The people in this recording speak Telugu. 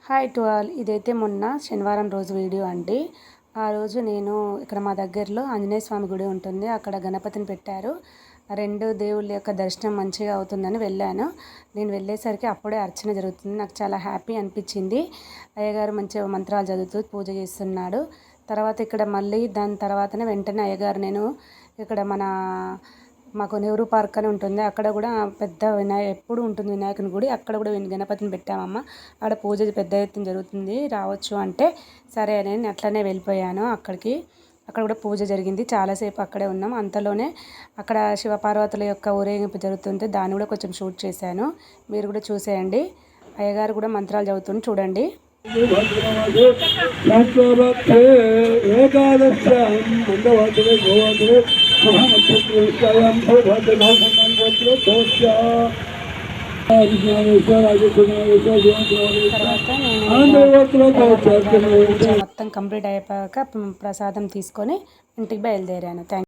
Hi to all. ఇదైతే మొన్న శనివారం రోజు వీడియో అండి. ఆ రోజు నేను ఇక్కడ మా దగ్గరలో ఆంజనేయ స్వామి గుడి ఉంటుంది, అక్కడ గణపతిని పెట్టారు. రెండు దేవుళ్ళ యొక్క దర్శనం మంచిగా అవుతుందని వెళ్ళాను. నేను వెళ్ళేసరికి అప్పుడే అర్చన జరుగుతుంది. నాకు చాలా హ్యాపీ అనిపించింది. అయ్యగారు మంచిగా మంత్రాలు చదువుతూ పూజ చేస్తున్నాడు. తర్వాత ఇక్కడ మళ్ళీ దాని తర్వాతనే వెంటనే అయ్యగారు నేను ఇక్కడ మాకు నెహ్రూ పార్క్ అని ఉంటుంది, అక్కడ కూడా పెద్ద ఎప్పుడు ఉంటుంది వినాయకుని గుడి, అక్కడ కూడా గణపతిని పెట్టామమ్మ. అక్కడ పూజ పెద్ద ఎత్తున జరుగుతుంది, రావచ్చు అంటే సరే అని అట్లనే వెళ్ళిపోయాను అక్కడికి. అక్కడ కూడా పూజ జరిగింది, చాలాసేపు అక్కడే ఉన్నాం. అంతలోనే అక్కడ శివపార్వతుల యొక్క ఊరేగింపు జరుగుతుంటే దాన్ని కూడా కొంచెం షూట్ చేశాను, మీరు కూడా చూసేయండి. అయ్యగారు కూడా మంత్రాలు చదువుతుంది, చూడండి. మొత్తం కంప్లీట్ అయిపోయాక ప్రసాదం తీసుకొని ఇంటికి బయలుదేరాను. థ్యాంక్